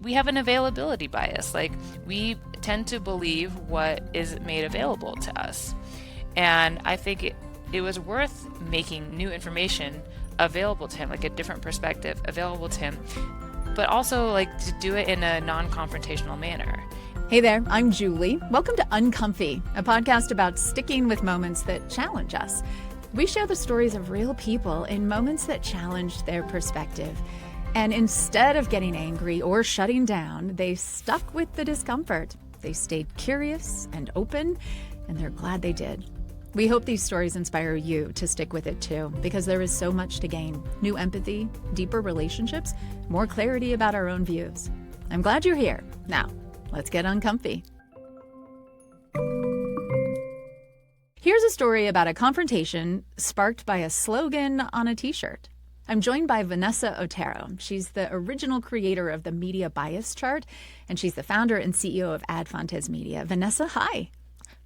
We have an availability bias. Like, we tend to believe what is made available to us. And I think it was worth making new information available to him, like a different perspective available to him, but also like to do it in a non-confrontational manner. Hey there, I'm Julie. Welcome to Uncomfy, a podcast about sticking with moments that challenge us. We share the stories of real people in moments that challenged their perspective. And instead of getting angry or shutting down, they stuck with the discomfort. They stayed curious and open, and they're glad they did. We hope these stories inspire you to stick with it too, because there is so much to gain. New empathy, deeper relationships, more clarity about our own views. I'm glad you're here. Now, let's get uncomfy. Here's a story about a confrontation sparked by a slogan on a t-shirt. I'm joined by Vanessa Otero. She's the original creator of the media bias chart, and she's the founder and CEO of Ad Fontes Media. Vanessa, hi.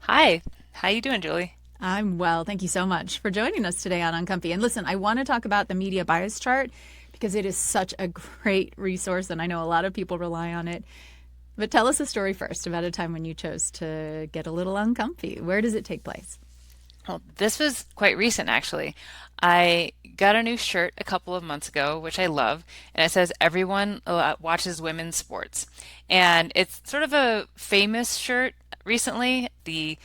Hi, how you doing, Julie? I'm well. Thank you so much for joining us today on Uncomfy. And listen, I want to talk about the media bias chart because it is such a great resource, and I know a lot of people rely on it. But tell us a story first about a time when you chose to get a little uncomfy. Where does it take place? Well, this was quite recent, actually. I got a new shirt a couple of months ago, which I love, and it says everyone watches women's sports. And it's sort of a famous shirt recently. The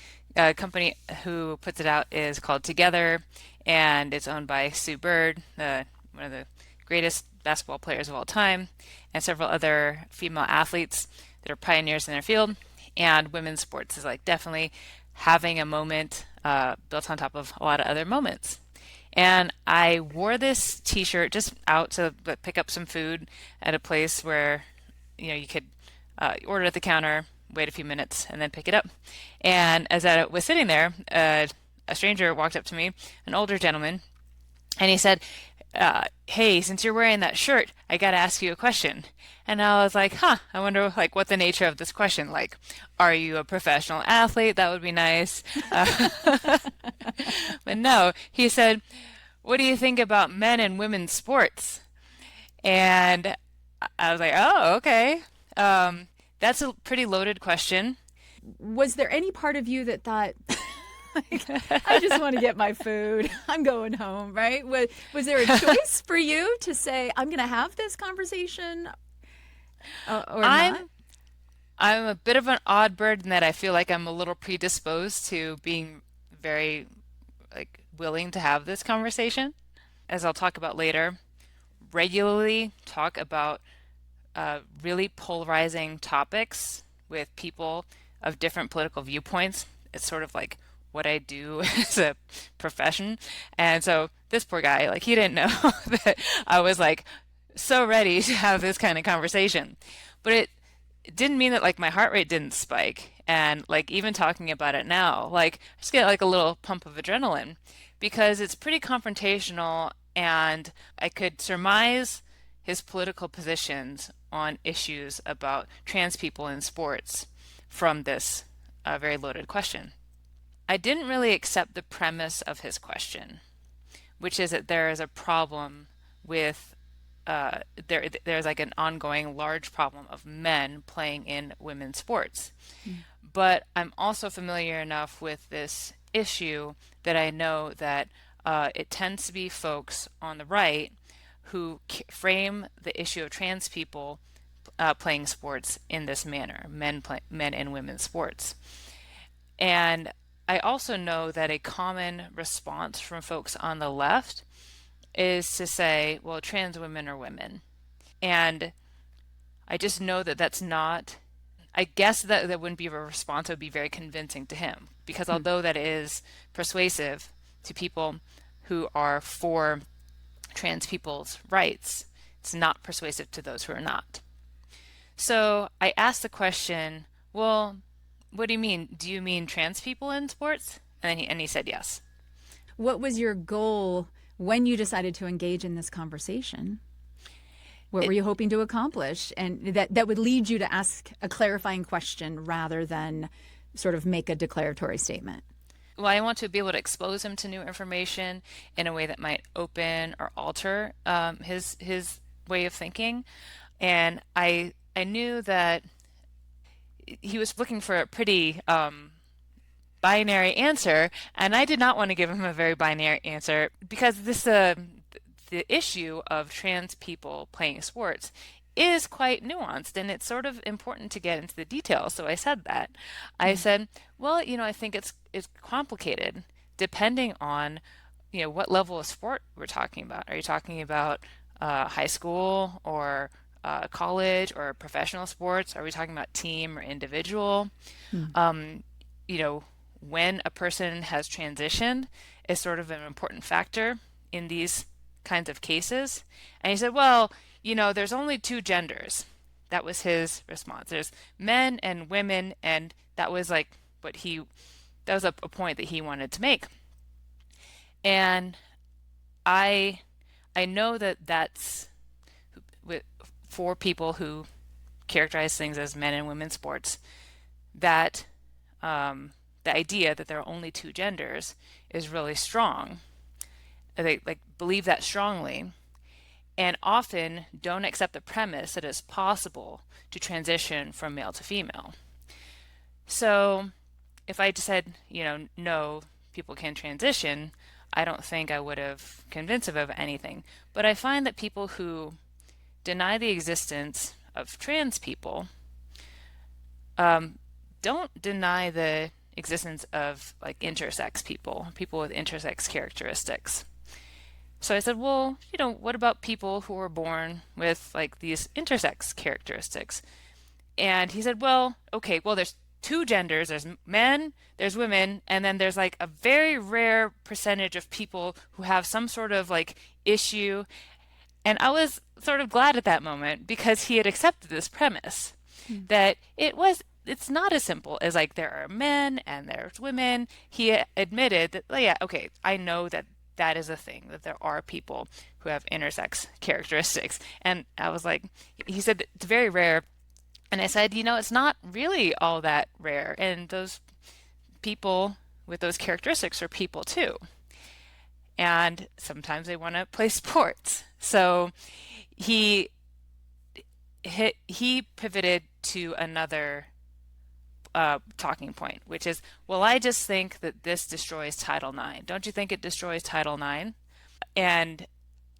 company who puts it out is called Together, and it's owned by Sue Bird, one of the greatest basketball players of all time, and several other female athletes that are pioneers in their field. And women's sports is like definitely having a moment built on top of a lot of other moments. And I wore this t-shirt just out to pick up some food at a place where you could order at the counter, wait a few minutes, and then pick it up. And as I was sitting there, a stranger walked up to me, an older gentleman, and he said, "Hey, since you're wearing that shirt, I got to ask you a question." And I was like, I wonder like what the nature of this question, like, are you a professional athlete? That would be nice. But no, he said, "What do you think about men and women's sports?" And I was like, oh, okay. That's a pretty loaded question. Was there any part of you that thought, I just want to get my food, I'm going home, right? Was there a choice for you to say, I'm going to have this conversation or I'm not? I'm a bit of an odd bird in that I feel like I'm a little predisposed to being very like willing to have this conversation. As I'll talk about later, regularly talk about really polarizing topics with people of different political viewpoints. It's sort of like what I do as a profession. And so this poor guy, like he didn't know that I was like so ready to have this kind of conversation. But it didn't mean that like my heart rate didn't spike. And like even talking about it now, like I just get like a little pump of adrenaline because it's pretty confrontational and I could surmise his political positions on issues about trans people in sports from this very loaded question. I didn't really accept the premise of his question, which is that there is a problem with there's like an ongoing large problem of men playing in women's sports. But I'm also familiar enough with this issue that I know that it tends to be folks on the right who frame the issue of trans people playing sports in this manner, men and women's sports. And I also know that a common response from folks on the left is to say, well, trans women are women. And I just know that that's not, I guess that wouldn't be a response that would be very convincing to him. Because although that is persuasive to people who are for trans people's rights, it's not persuasive to those who are not. So I asked the question, well, what do you mean? Do you mean trans people in sports? And he said yes. What was your goal when you decided to engage in this conversation? What were you hoping to accomplish? And that would lead you to ask a clarifying question rather than sort of make a declaratory statement. Well, I want to be able to expose him to new information in a way that might open or alter his way of thinking. And I I knew that he was looking for a pretty binary answer, and I did not want to give him a very binary answer because the issue of trans people playing sports is quite nuanced and it's sort of important to get into the details. So I said that. I Mm. said, well, I think it's complicated depending on, what level of sport we're talking about. Are you talking about high school or college or professional sports? Are we talking about team or individual? Mm. Um, you know, when a person has transitioned is sort of an important factor in these kinds of cases. And he said, well, there's only two genders. That was his response. There's men and women, and that was like that was a point that he wanted to make. And I, I know that that's with, for people who characterize things as men and women sports, that the idea that there are only two genders is really strong. They like believe that strongly and often don't accept the premise that it's possible to transition from male to female. So if I just said, no, people can transition, I don't think I would have convinced him of anything. But I find that people who deny the existence of trans people um, don't deny the existence of like intersex people, people with intersex characteristics. So I said, well, what about people who were born with like these intersex characteristics? And he said, well, okay, well, there's two genders. There's men, there's women, and then there's like a very rare percentage of people who have some sort of like issue. And I was sort of glad at that moment because he had accepted this premise Mm. that it's not as simple as like there are men and there's women. He admitted that, oh, yeah, okay, I know that that is a thing, that there are people who have intersex characteristics. And I was like, he said it's very rare. And I said, it's not really all that rare. And those people with those characteristics are people too. And sometimes they want to play sports. So he he pivoted to another talking point, which is, well, I just think that this destroys Title IX. Don't you think it destroys Title IX? And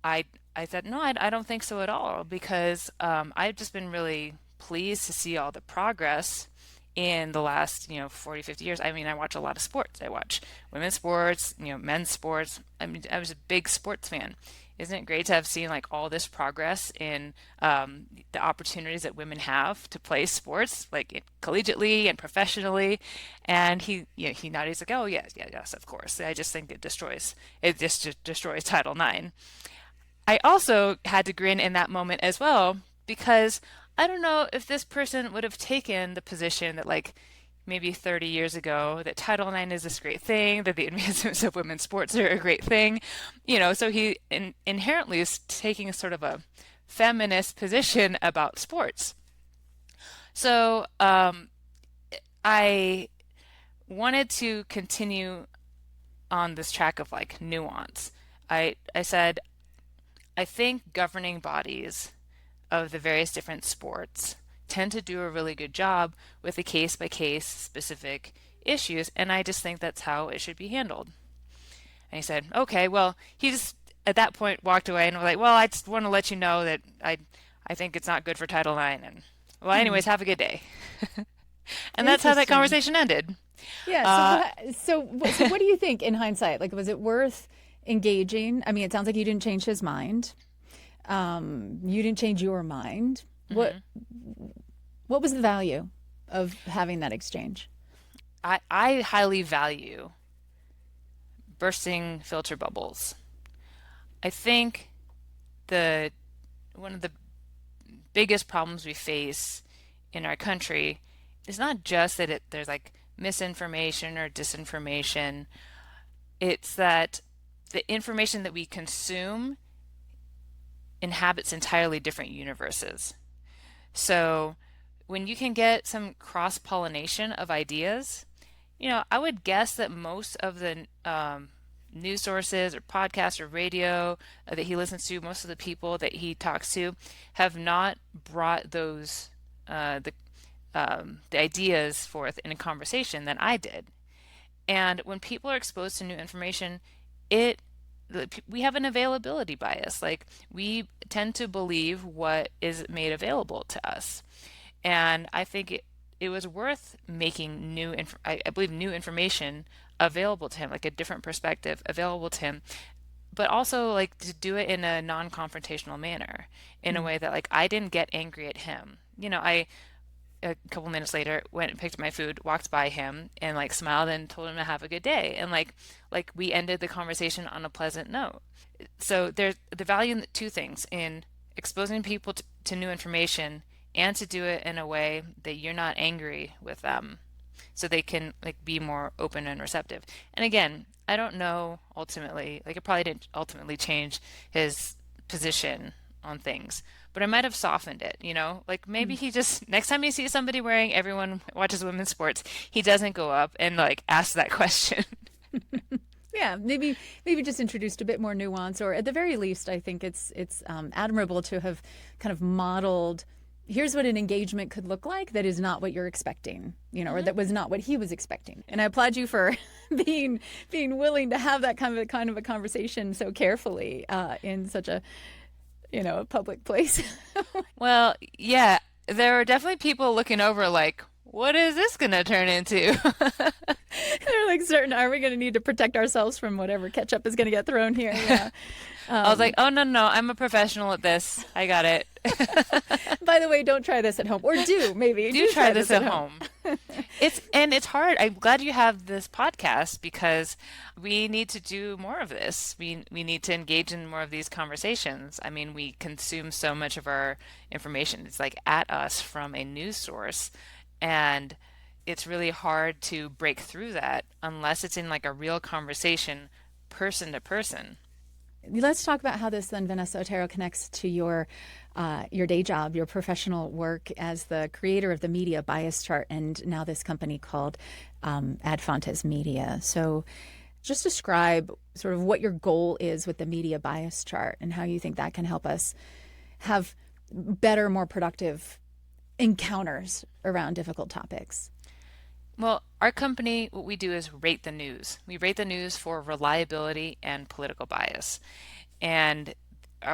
I I said, no, I don't think so at all because I've just been really pleased to see all the progress in the last, 40, 50 years. I mean, I watch a lot of sports. I watch women's sports, men's sports. I mean, I was a big sports fan. Isn't it great to have seen like all this progress in the opportunities that women have to play sports, like collegiately and professionally? And he nodded. He's like, oh yes, yeah, yes, of course. I just think it just destroys Title IX. I also had to grin in that moment as well because I don't know if this person would have taken the position that like maybe 30 years ago that Title IX is this great thing, that the advancements of women's sports are a great thing. So he inherently is taking a sort of a feminist position about sports. So I wanted to continue on this track of like nuance. I said I think governing bodies of the various different sports tend to do a really good job with the case by case specific issues, and I just think that's how it should be handled. And he said, okay, well, he just at that point walked away and was like, well, I just want to let you know that I think it's not good for Title IX. And well, Hmm. anyways, have a good day. And that's how that Interesting. conversation ended. Yeah. So Uh, what do you think in hindsight? Like, was it worth engaging? I mean, it sounds like you didn't change his mind. You didn't change your mind. What mhm. what was the value of having that exchange? I highly value bursting filter bubbles. I think the one of the biggest problems we face in our country is not just that there's like misinformation or disinformation. It's that the information that we consume inhabits entirely different universes. So when you can get some cross-pollination of ideas, I would guess that most of the news sources or podcasts or radio that he listens to, most of the people that he talks to have not brought those the ideas forth in a conversation than I did. And when people are exposed to new information, it we have an availability bias. Like we tend to believe what is made available to us. And I think it was worth making I believe new information available to him, like a different perspective available to him, but also like to do it in a non-confrontational manner, in a Mm. way that like I didn't get angry at him. I a couple minutes later went and picked up my food, walked by him and like smiled and told him to have a good day, and like we ended the conversation on a pleasant note. So there's the value in the two things: in exposing people to new information, and to do it in a way that you're not angry with them, so they can like be more open and receptive. And again, I don't know ultimately, like it probably didn't ultimately change his position on things, but I might have softened it, Like maybe Mm. he just next time he sees somebody wearing, everyone watches women's sports, he doesn't go up and like ask that question. Yeah, maybe just introduced a bit more nuance, or at the very least, I think it's admirable to have kind of modeled. Here's what an engagement could look like that is not what you're expecting, or Hmm. that was not what he was expecting. And I applaud you for being willing to have that kind of a conversation so carefully in such a public place. Well, yeah, there are definitely people looking over like, what is this gonna turn into? They're like, certain, are we going to need to protect ourselves from whatever ketchup is going to get thrown here? Yeah. I was like, Um, oh no, no, I'm a professional at this. I got it. by the way, don't try this at home, or do maybe Do do try try this this at at home. home. It's hard. I'm glad you have this podcast because we need to do more of this. We need to engage in more of these conversations. I mean, we consume so much of our information. It's like at us from a news source, and it's really hard to break through that unless it's in like a real conversation, person to person. Let's talk about how this then, Vanessa Otero, connects to your day job, your professional work as the creator of the media bias chart, and now this company called Ad Fontes Media. So, just describe sort of what your goal is with the media bias chart and how you think that can help us have better, more productive encounters around difficult topics. Well, our company, what we do is rate the news. We rate the news for reliability and political bias. And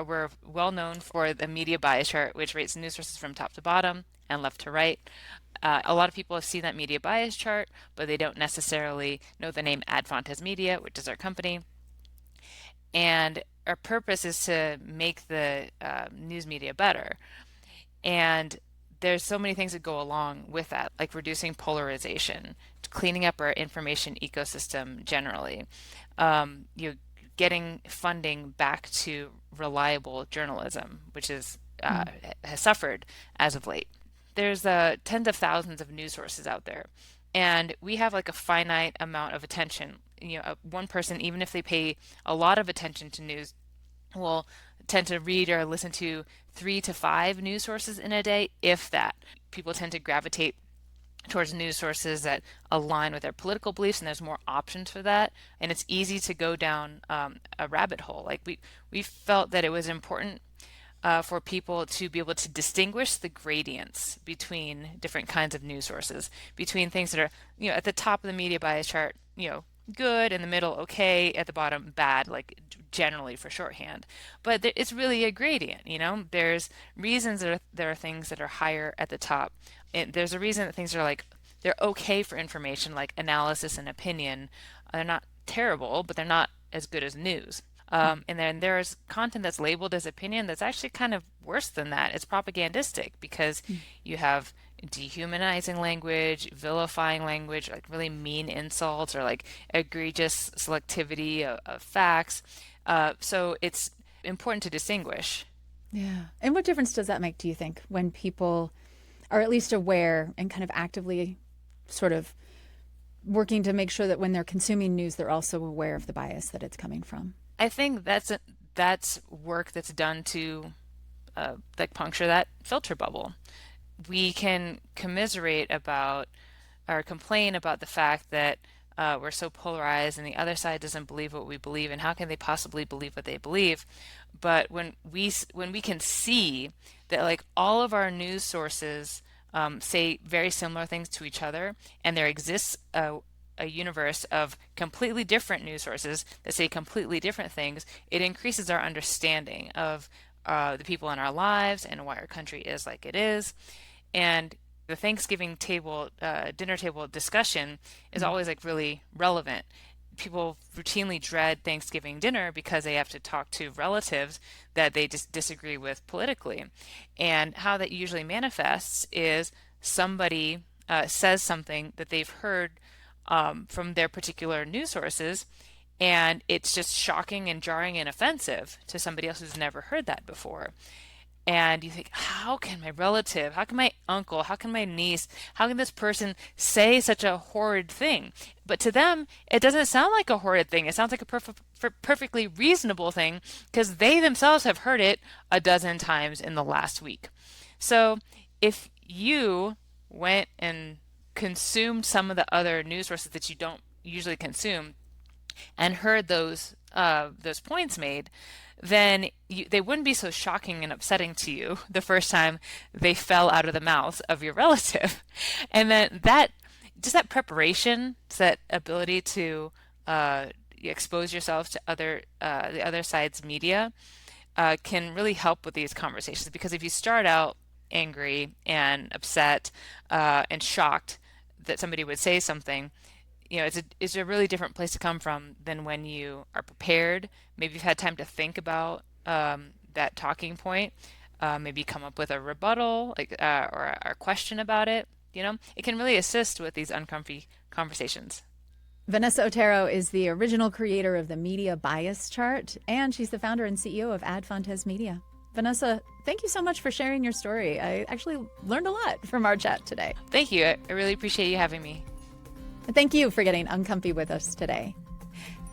we're well known for the media bias chart, which rates news sources from top to bottom and left to right. A lot of people have seen that media bias chart, but they don't necessarily know the name Ad Fontes Media, which is our company. And our purpose is to make the news media better. And there's so many things that go along with that, like reducing polarization, cleaning up our information ecosystem generally, you getting funding back to reliable journalism, which is Mm. has suffered as of late. There's tens of thousands of news sources out there, and we have like a finite amount of attention. One person, even if they pay a lot of attention to news, will tend to read or listen to 3 to 5 news sources in a day, if that. People tend to gravitate towards news sources that align with their political beliefs, and there's more options for that. And it's easy to go down a rabbit hole. Like we felt that it was important for people to be able to distinguish the gradients between different kinds of news sources, between things that are, at the top of the media bias chart, good, in the middle, okay, at the bottom, bad, like generally for shorthand. But it's really a gradient. There's reasons that there are things that are higher at the top. And there's a reason that things are like, they're okay for information, like analysis and opinion. They're not terrible, but they're not as good as news. And then there's content that's labeled as opinion that's actually kind of worse than that. It's propagandistic because you have dehumanizing language, vilifying language, like really mean insults or like egregious selectivity of facts. So it's important to distinguish. Yeah. And what difference does that make, do you think, when people are at least aware and kind of actively sort of working to make sure that when they're consuming news, they're also aware of the bias that it's coming from? I think that's work that's done to like puncture that filter bubble. We can commiserate about or complain about the fact that we're so polarized and the other side doesn't believe what we believe, and how can they possibly believe what they believe? But when we can see that like all of our news sources say very similar things to each other, and there exists a universe of completely different news sources that say completely different things, it increases our understanding of the people in our lives and why our country is like it is. And the Thanksgiving table, dinner table discussion is always like really relevant. People routinely dread Thanksgiving dinner because they have to talk to relatives that they just disagree with politically. And how that usually manifests is somebody says something that they've heard from their particular news sources, and it's just shocking and jarring and offensive to somebody else who's never heard that before. And you think, how can my relative, how can my uncle, how can my niece, how can this person say such a horrid thing? But to them, it doesn't sound like a horrid thing. It sounds like a perfectly reasonable thing because they themselves have heard it a dozen times in the last week. So if you went and consumed some of the other news sources that you don't usually consume and heard those points made, then they wouldn't be so shocking and upsetting to you the first time they fell out of the mouths of your relative. And then that preparation, that ability to expose yourself to the other side's media, can really help with these conversations. Because if you start out angry and upset and shocked that somebody would say something, it's a really different place to come from than when you are prepared. Maybe you've had time to think about that talking point. Maybe come up with a rebuttal, or a question about it. It can really assist with these uncomfy conversations. Vanessa Otero is the original creator of the Media Bias Chart, and she's the founder and CEO of Ad Fontes Media. Vanessa, thank you so much for sharing your story. I actually learned a lot from our chat today. Thank you. I really appreciate you having me. Thank you for getting uncomfy with us today.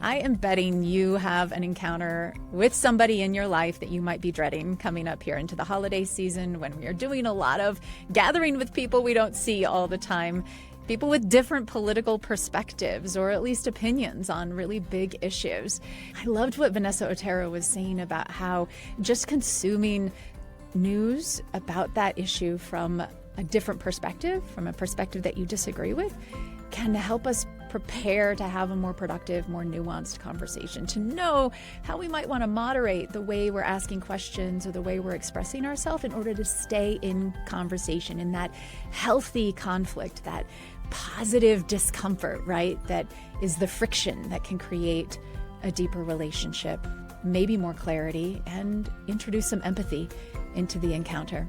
I am betting you have an encounter with somebody in your life that you might be dreading coming up here into the holiday season when we're doing a lot of gathering with people we don't see all the time, people with different political perspectives or at least opinions on really big issues. I loved what Vanessa Otero was saying about how just consuming news about that issue from a different perspective, from a perspective that you disagree with, can help us prepare to have a more productive, more nuanced conversation, to know how we might want to moderate the way we're asking questions or the way we're expressing ourselves in order to stay in conversation, in that healthy conflict, that positive discomfort, right? That is the friction that can create a deeper relationship, maybe more clarity, and introduce some empathy into the encounter.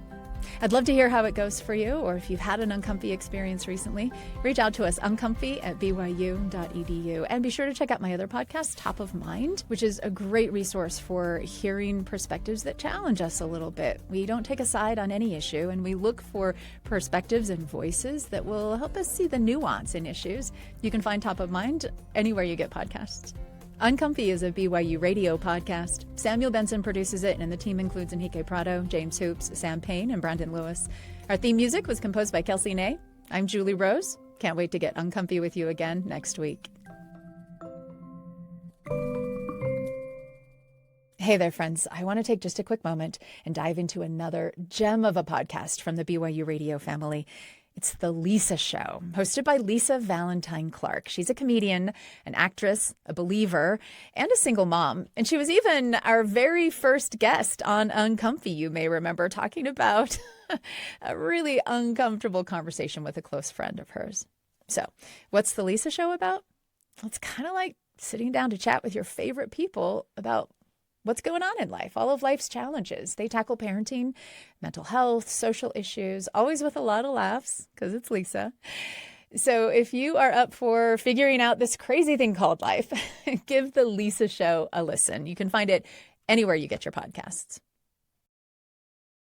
I'd love to hear how it goes for you, or if you've had an uncomfy experience recently, reach out to us, uncomfy@byu.edu. And be sure to check out my other podcast, Top of Mind, which is a great resource for hearing perspectives that challenge us a little bit. We don't take a side on any issue, and we look for perspectives and voices that will help us see the nuance in issues. You can find Top of Mind anywhere you get podcasts. Uncomfy is a BYU radio podcast. Samuel Benson produces it, and the team includes Enrique Prado, James Hoops, Sam Payne, and Brandon Lewis. Our theme music was composed by Kelsey Ney. I'm Julie Rose. Can't wait to get uncomfy with you again next week. Hey there, friends. I want to take just a quick moment and dive into another gem of a podcast from the BYU radio family. It's The Lisa Show, hosted by Lisa Valentine Clark. She's a comedian, an actress, a believer, and a single mom. And she was even our very first guest on Uncomfy, you may remember, talking about a really uncomfortable conversation with a close friend of hers. So, what's The Lisa Show about? Well, it's kind of like sitting down to chat with your favorite people about what's going on in life, all of life's challenges. They tackle parenting, mental health, social issues, always with a lot of laughs, because it's Lisa. So if you are up for figuring out this crazy thing called life, give The Lisa Show a listen. You can find it anywhere you get your podcasts.